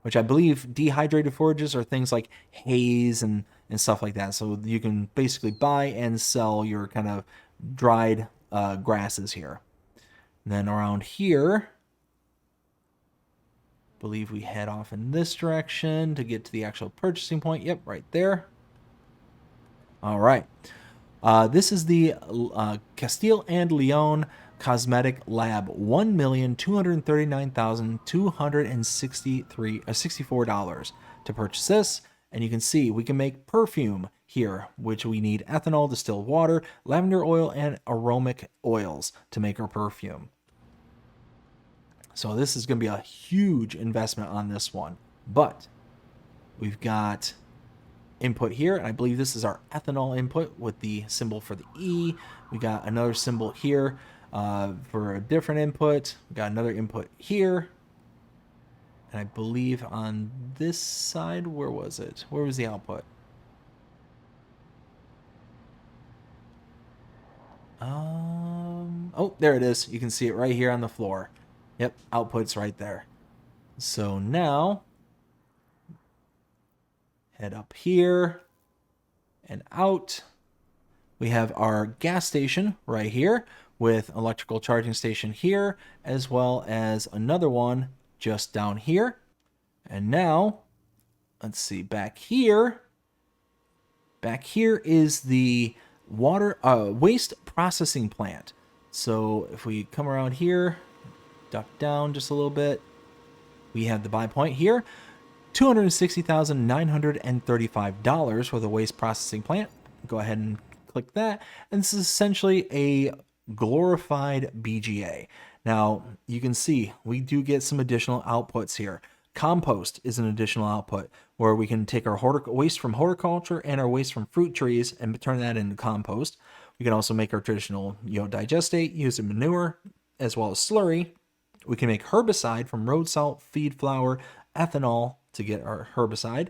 which I believe dehydrated forages are things like hays and stuff like that. So you can basically buy and sell your kind of dried grasses here. And then around here, I believe we head off in this direction to get to the actual purchasing point. Yep, right there. All right. This is the Castile and Leon Cosmetic Lab, $1,239,264 to purchase this. And you can see we can make perfume here, which we need ethanol, distilled water, lavender oil, and aromatic oils to make our perfume. So this is going to be a huge investment on this one. But we've got input here, and I believe this is our ethanol input with the symbol for the E. We got another symbol here for a different input. We got another input here. And I believe on this side, where was it? Where was the output? Oh, there it is. You can see it right here on the floor. Yep, output's right there. So now, head up here and out. We have our gas station right here with electrical charging station here, as well as another one just down here. And now, let's see, back here is the waste processing plant. So if we come around here, duck down just a little bit, we have the buy point here, $260,935 for the waste processing plant. Go ahead and click that, and this is essentially a glorified BGA. Now you can see we do get some additional outputs here. Compost is an additional output where we can take our waste from horticulture and our waste from fruit trees and turn that into compost. We can also make our traditional digestate, use in manure, as well as slurry. We can make herbicide from road salt, feed flour, ethanol to get our herbicide,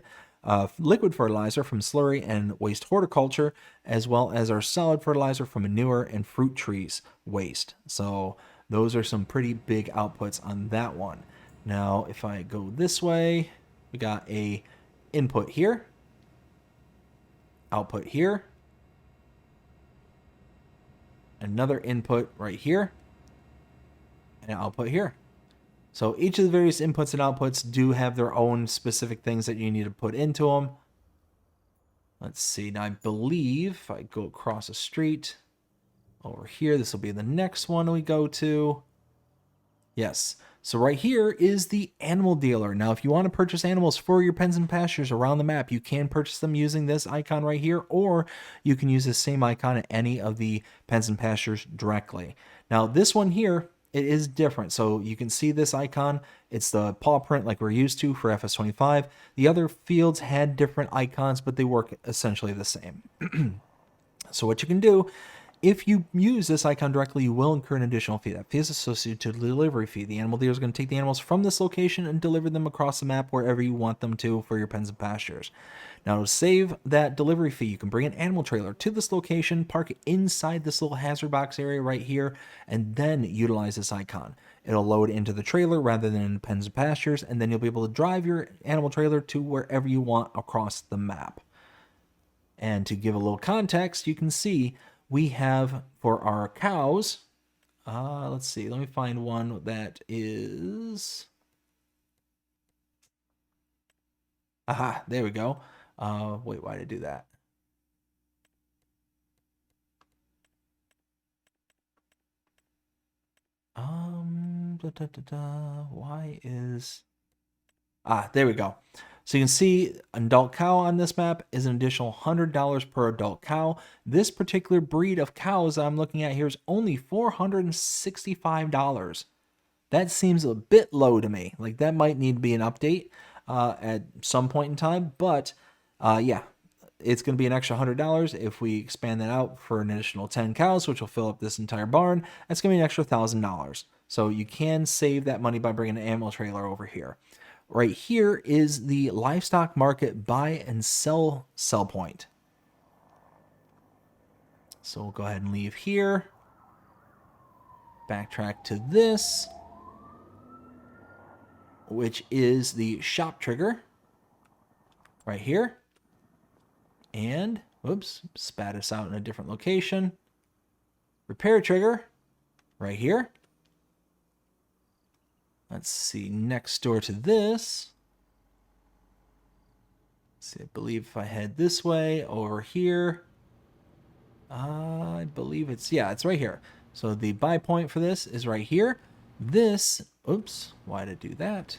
liquid fertilizer from slurry and waste horticulture, as well as our solid fertilizer from manure and fruit trees waste. So those are some pretty big outputs on that one. Now, if I go this way, we got a input here, output here, another input right here, and an output here. So each of the various inputs and outputs do have their own specific things that you need to put into them. Let's see. Now, I believe if I go across the street over here, this will be the next one we go to. Yes. So right here is the animal dealer. Now, if you want to purchase animals for your pens and pastures around the map, you can purchase them using this icon right here, or you can use the same icon at any of the pens and pastures directly. Now, this one here, it is different. So you can see this icon. It's the paw print like we're used to for FS25. The other fields had different icons, but they work essentially the same. So what you can do, if you use this icon directly, you will incur an additional fee. That fee is associated to the delivery fee. The animal dealer is going to take the animals from this location and deliver them across the map wherever you want them to for your pens and pastures. Now, to save that delivery fee, you can bring an animal trailer to this location, park it inside this little hazard box area right here, and then utilize this icon. It'll load into the trailer rather than in the pens and pastures, and then you'll be able to drive your animal trailer to wherever you want across the map. And to give a little context, you can see we have for our cows, let's see, let me find one that is, aha, there we go. Wait, why did I do that? Why is, there we go. So you can see an adult cow on this map is an additional $100 per adult cow. This particular breed of cows that I'm looking at here is only $465. That seems a bit low to me. Like, that might need to be an update at some point in time. But yeah, it's going to be an extra $100. If we expand that out for an additional 10 cows, which will fill up this entire barn, that's going to be an extra $1,000. So you can save that money by bringing an animal trailer over here. Right here is the livestock market buy and sell point. So we'll go ahead and leave here. Backtrack to this, which is the shop trigger right here. And, whoops, spat us out in a different location. Repair trigger right here. Let's see, next door to this. Let's see, I believe if I head this way, over here, I believe it's right here. So the buy point for this is right here. This, oops, why did I do that?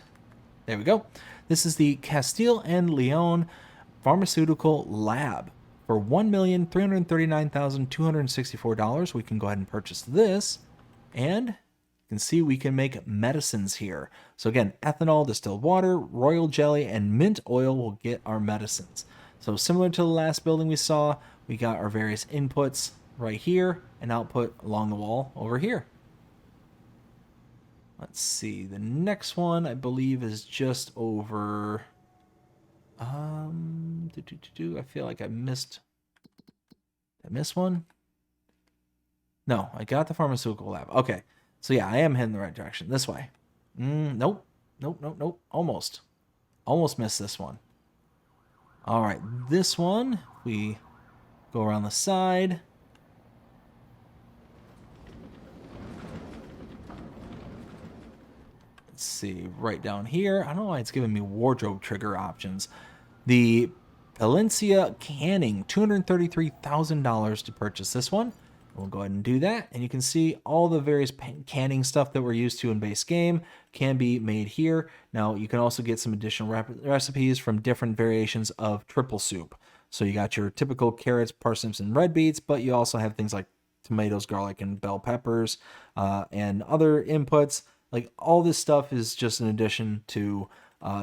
There we go. This is the Castile and Leon Pharmaceutical Lab. For $1,339,264, we can go ahead and purchase this. And you can see we can make medicines here. So again, ethanol, distilled water, royal jelly, and mint oil will get our medicines. So similar to the last building we saw, we got our various inputs right here and output along the wall over here. Let's see. The next one, I believe, is just over... I feel like I missed... Did I miss one? No, I got the pharmaceutical lab. Okay. So yeah, I am heading the right direction. This way. Nope. Nope. Almost. Almost missed this one. All right. This one, we go around the side. Let's see. Right down here. I don't know why it's giving me wardrobe trigger options. The Valencia canning, $233,000 to purchase this one. We'll go ahead and do that. And you can see all the various canning stuff that we're used to in base game can be made here. Now, you can also get some additional recipes from different variations of triple soup. So you got your typical carrots, parsnips, and red beets, but you also have things like tomatoes, garlic, and bell peppers, and other inputs. Like all this stuff is just an addition to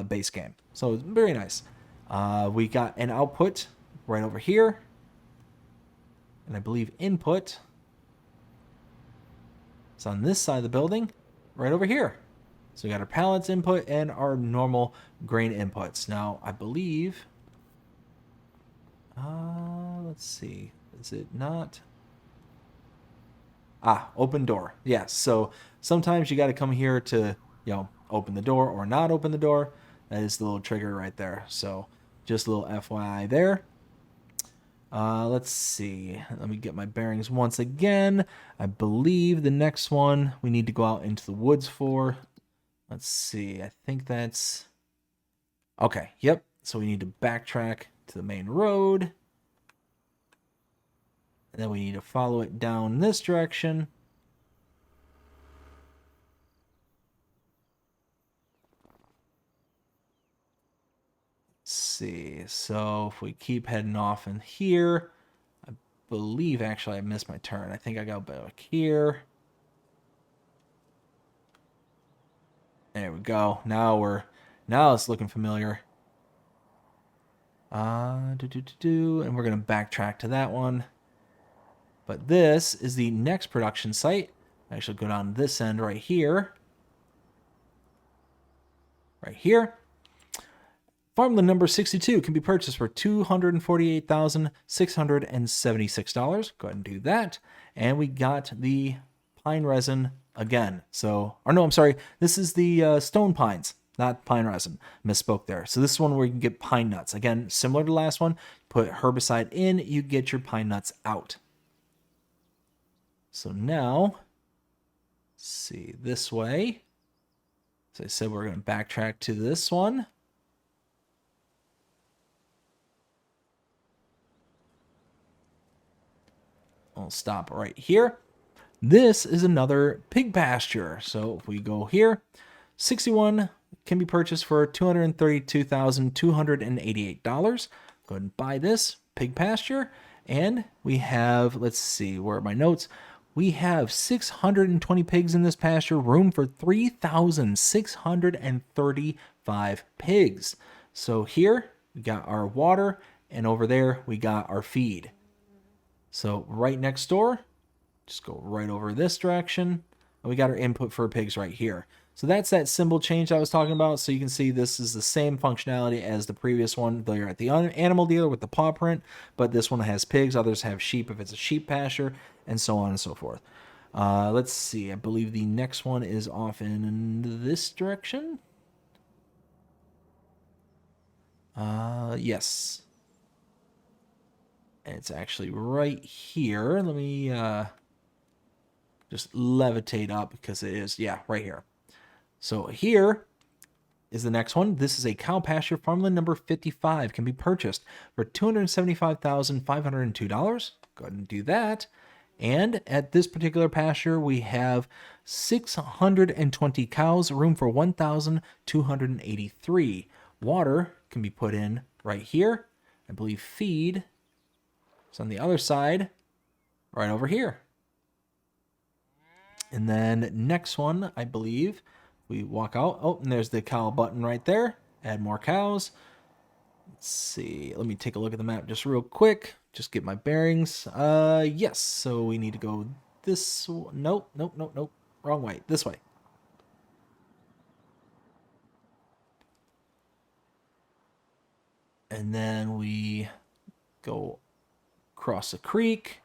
base game. So it's very nice. We got an output right over here. And I believe input is on this side of the building, right over here. So we got our pallets input and our normal grain inputs. Now, I believe, let's see, is it not? Open door. Yes, so sometimes you got to come here to, open the door or not open the door. That is the little trigger right there. So just a little FYI there. Let's see. Let me get my bearings once again. I believe the next one we need to go out into the woods for. Let's see. I think that's... Okay, yep. So we need to backtrack to the main road. And then we need to follow it down this direction. See, so if we keep heading off in here, I believe actually I missed my turn. I think I got back here. There we go. Now it's looking familiar. And we're gonna backtrack to that one. But this is the next production site. I actually go down this end right here. Right here. Farmland number 62 can be purchased for $248,676. Go ahead and do that. And we got the pine resin again. So, or no, I'm sorry. This is the stone pines, not pine resin. Misspoke there. So this is one where you can get pine nuts. Again, similar to the last one, put herbicide in, you get your pine nuts out. So now, let's see, this way. As I said, we're going to backtrack to this one. We'll stop right here. This is another pig pasture. So if we go here, 61 can be purchased for $232,288. Go ahead and buy this pig pasture. And we have, let's see, where are my notes? We have 620 pigs in this pasture, room for 3,635 pigs. So here we got our water, and over there we got our feed. So right next door, just go right over this direction. And we got our input for pigs right here. So that's that symbol change I was talking about. So you can see this is the same functionality as the previous one. They're at the animal dealer with the paw print, but this one has pigs. Others have sheep if it's a sheep pasture, and so on and so forth. Let's see. I believe the next one is off in this direction. Yes. And it's actually right here. Let me just levitate up because it is, yeah, right here. So here is the next one. This is a cow pasture. Farmland number 55 can be purchased for $275,502. Go ahead and do that. And at this particular pasture, we have 620 cows, room for 1,283. Water can be put in right here. I believe feed is on the other side, right over here. And then next one, I believe, we walk out. Oh, and there's the cow button right there. Add more cows. Let's see. Let me take a look at the map just real quick. Just get my bearings. Yes. So we need to go this. Nope. Wrong way. This way. And then we go across the creek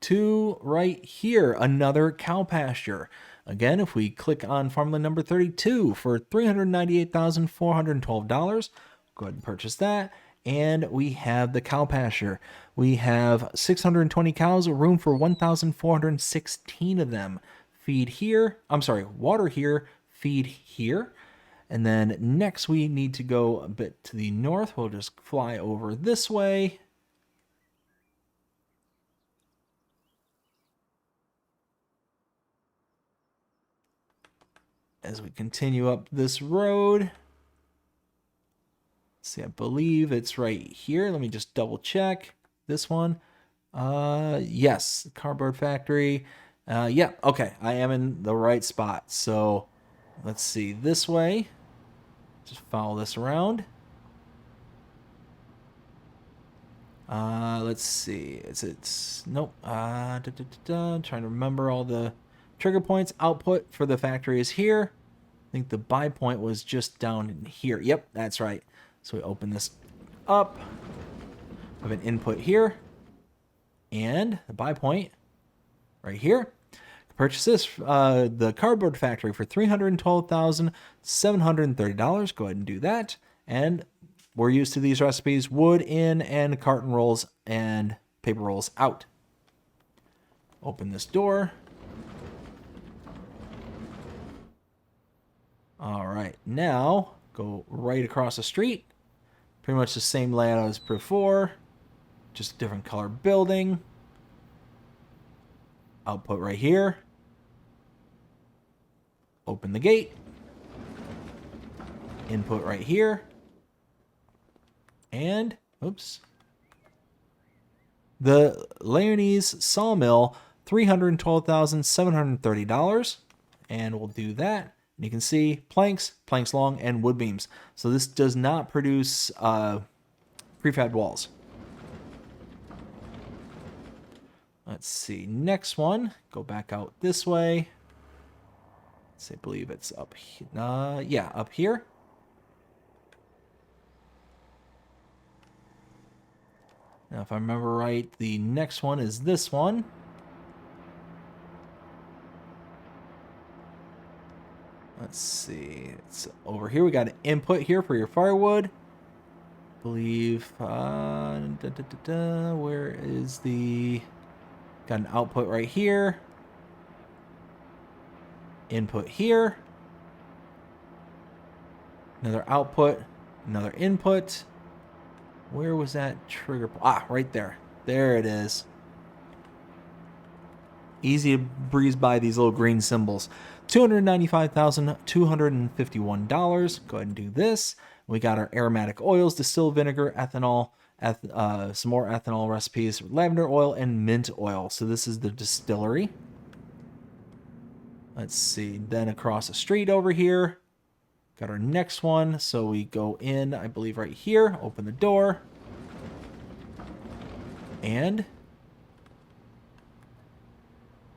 to right here, another cow pasture. Again, if we click on farmland number 32 for $398,412, go ahead and purchase that. And we have the cow pasture. We have 620 cows, room for 1,416 of them. Feed here, water here, feed here. And then next we need to go a bit to the north. We'll just fly over this way. As we continue up this road. Let's see, I believe it's right here. Let me just double check this one. Yes, cardboard factory. Yeah, okay, I am in the right spot. So let's see, this way. Just follow this around. Let's see. It's nope. Trying to remember all the trigger points. Output for the factory is here. I think the buy point was just down in here. Yep, that's right. So we open this up. We have an input here. And the buy point right here. Purchase this, the cardboard factory for $312,730. Go ahead and do that. And we're used to these recipes: wood in and carton rolls and paper rolls out. Open this door. All right, now go right across the street. Pretty much the same layout as before, just a different color building. Output right here. Open the gate. Input right here. And, oops. The Leonese sawmill, $312,730. And we'll do that. And you can see planks, planks long, and wood beams. So this does not produce prefab walls. Let's see. Next one. Go back out this way. I believe it's up here. Yeah, up here. Now, if I remember right, the next one is this one. Let's see. It's over here. We got an input here for your firewood. I believe. Where is the? Got an output right here. Input here. Another output. Another input. Where was that trigger? Ah, right there. There it is. Easy to breeze by these little green symbols. $295,251. Go ahead and do this. We got our aromatic oils, distilled vinegar, ethanol, some more ethanol recipes, lavender oil, and mint oil. So this is the distillery. Let's see. Then across the street over here, got our next one. So we go in, I believe, right here. Open the door. And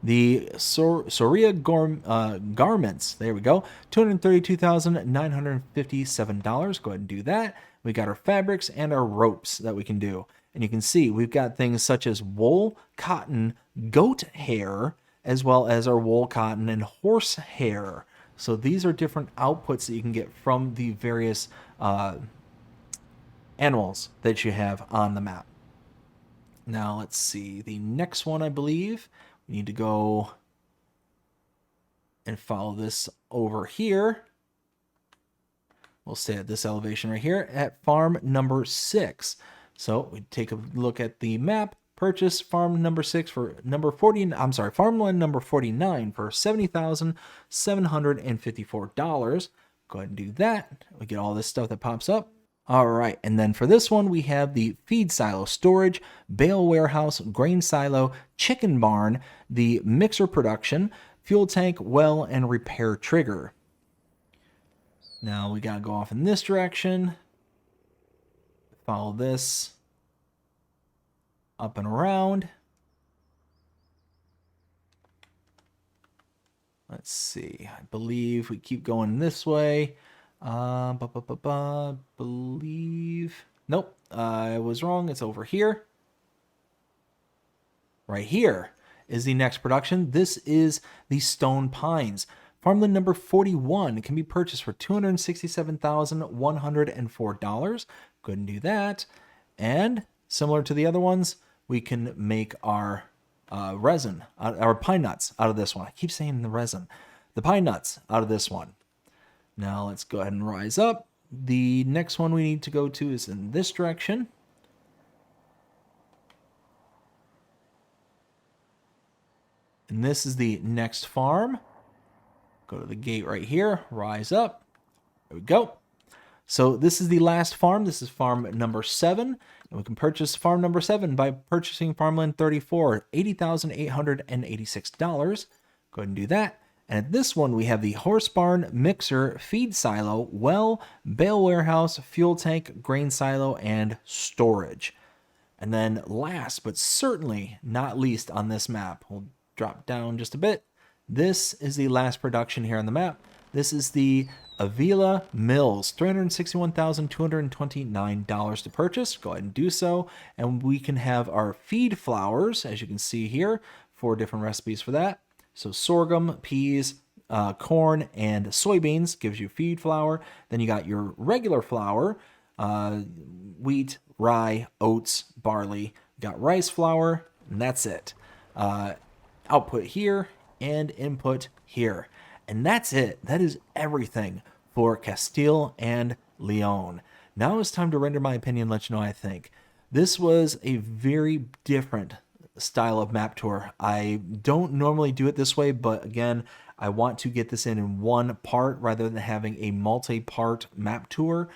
the Soria garments. There we go. $232,957. Go ahead and do that. We got our fabrics and our ropes that we can do. And you can see we've got things such as wool, cotton, goat hair, as well as our wool, cotton, and horse hair. So these are different outputs that you can get from the various animals that you have on the map. Now let's see. The next one, I believe, we need to go and follow this over here. We'll stay at this elevation right here at farm number 6. So we take a look at the map. Purchase farm number 6 for farmland number 49 for $70,754. Go ahead and do that. We get all this stuff that pops up. All right, and then for this one, we have the feed silo storage, bale warehouse, grain silo, chicken barn, the mixer production, fuel tank, well, and repair trigger. Now we gotta go off in this direction. Follow this up and around. Let's see. I believe we keep going this way. Believe Nope, I was wrong. It's over here. Right here is the next production. This is the Stone Pines. Farmland number 41 can be purchased for $267,104. Go ahead and do that. And similar to the other ones, we can make our resin, our pine nuts out of this one. I keep saying the resin. The pine nuts out of this one. Now let's go ahead and rise up. The next one we need to go to is in this direction. And this is the next farm. Go to the gate right here, rise up. There we go. So this is the last farm. This is farm number 7. And we can purchase farm number 7 by purchasing farmland 34, $80,886. Go ahead and do that. And at this one, we have the horse barn, mixer, feed silo, well, bale warehouse, fuel tank, grain silo, and storage. And then last, but certainly not least on this map, we'll drop down just a bit. This is the last production here on the map. This is the Avila Mills, $361,229 to purchase. Go ahead and do so. And we can have our feed flours, as you can see here, 4 different recipes for that. So sorghum, peas, corn, and soybeans gives you feed flour. Then you got your regular flour, wheat, rye, oats, barley. You got rice flour, and that's it. Output here and input here. And that's it. That is everything for Castile and Leon. Now it's time to render my opinion, let you know what I think. This was a very different style of map tour. I don't normally do it this way, but again, I want to get this in one part rather than having a multi-part map tour.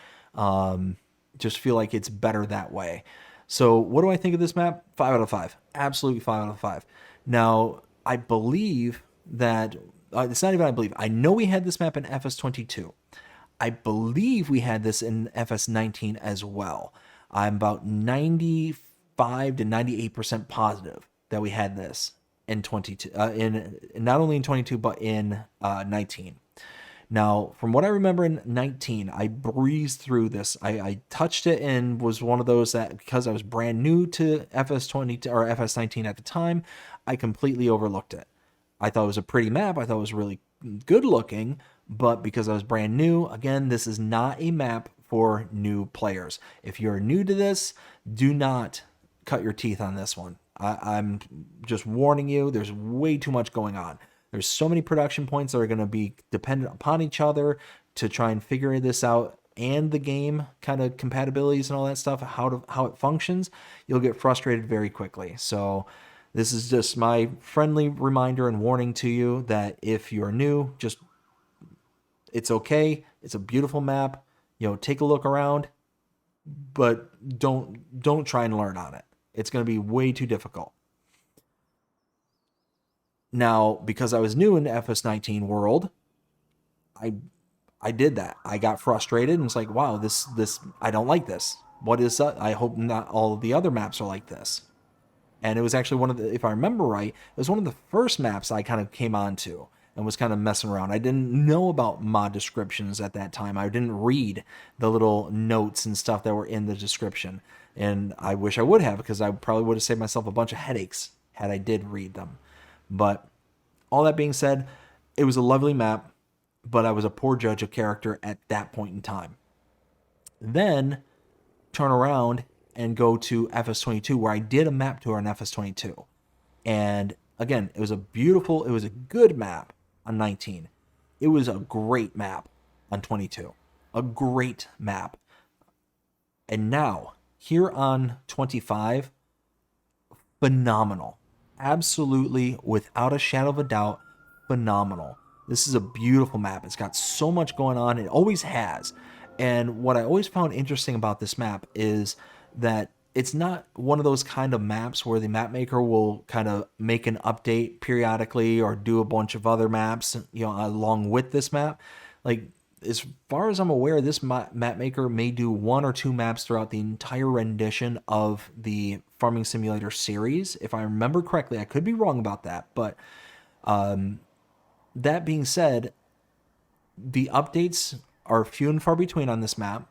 Just feel like it's better that way. So what do I think of this map? 5 out of 5. Absolutely 5 out of 5. Now, I believe that, it's not even I believe, I know we had this map in FS22. I believe we had this in FS19 as well. I'm about 95 to 98% positive that we had this in 22, in not only in 22 but in 19. Now, from what I remember in 19, I breezed through this. I touched it and was one of those that, because I was brand new to FS20 or FS19 at the time, I completely overlooked it. I thought it was a pretty map. I thought it was really good looking, but because I was brand new, again, this is not a map for new players. If you're new to this, do not cut your teeth on this one. I'm just warning you, there's way too much going on. There's so many production points that are going to be dependent upon each other to try and figure this out, and the game kind of compatibilities and all that stuff, how it functions. You'll get frustrated very quickly. So this is just my friendly reminder and warning to you that if you're new, just, it's okay. It's a beautiful map. Take a look around, but don't try and learn on it. It's going to be way too difficult. Now, because I was new in the FS19 world, I did that. I got frustrated and it's like, wow, this I don't like this. What is that? I hope not all of the other maps are like this. And it was actually one of the, if I remember right, it was one of the first maps I kind of came onto and was kind of messing around. I didn't know about mod descriptions at that time. I didn't read the little notes and stuff that were in the description. And I wish I would have, because I probably would have saved myself a bunch of headaches had I did read them. But all that being said, it was a lovely map, but I was a poor judge of character at that point in time. Then turn around and go to FS22, where I did a map tour on FS22. And again, it was a good map on 19. It was a great map on 22. A great map. And now, here on 25, phenomenal. Absolutely, without a shadow of a doubt, phenomenal. This is a beautiful map. It's got so much going on. It always has. And what I always found interesting about this map is that it's not one of those kind of maps where the map maker will kind of make an update periodically or do a bunch of other maps, along with this map. Like, as far as I'm aware, this map maker may do 1 or 2 maps throughout the entire rendition of the Farming Simulator series. If I remember correctly, I could be wrong about that. But that being said, the updates are few and far between on this map.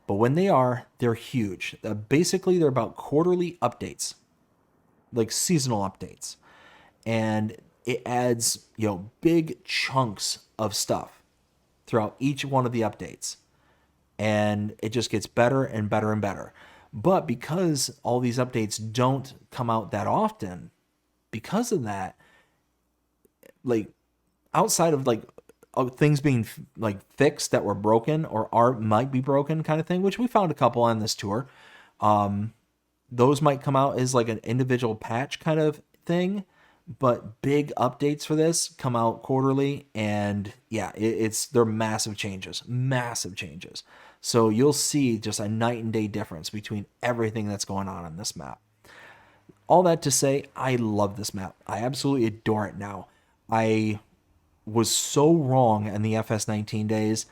But when they are, they're huge. Basically, they're about quarterly updates, like seasonal updates. And it adds, big chunks of stuff throughout each one of the updates. And it just gets better and better and better. But because all these updates don't come out that often, because of that, like outside of things being like fixed that were broken or might be broken kind of thing, which we found a couple on this tour, those might come out as like an individual patch kind of thing. But big updates for this come out quarterly, and yeah, they're massive changes. So you'll see just a night and day difference between everything that's going on this map. All that to say, I love this map. I absolutely adore it now. I was so wrong in the FS19 days.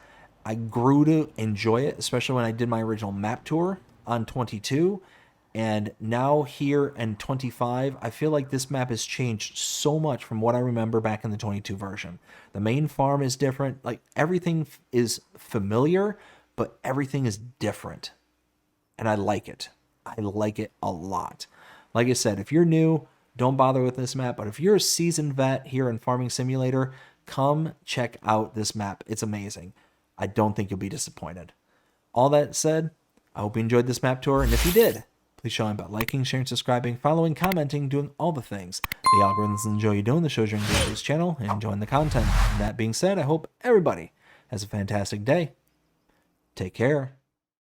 I grew to enjoy it, especially when I did my original map tour on 22. And now here in 25, I feel like this map has changed so much from what I remember back in the 22 version. The main farm is different. Like everything is familiar, but everything is different. And I like it. I like it a lot. Like I said, if you're new, don't bother with this map. But if you're a seasoned vet here in Farming Simulator, come check out this map. It's amazing. I don't think you'll be disappointed. All that said, I hope you enjoyed this map tour. And if you did, please show them by liking, sharing, subscribing, following, commenting, doing all the things the algorithms enjoy you doing, the shows you're enjoying this channel, and enjoying the content. And that being said, I hope everybody has a fantastic day. Take care.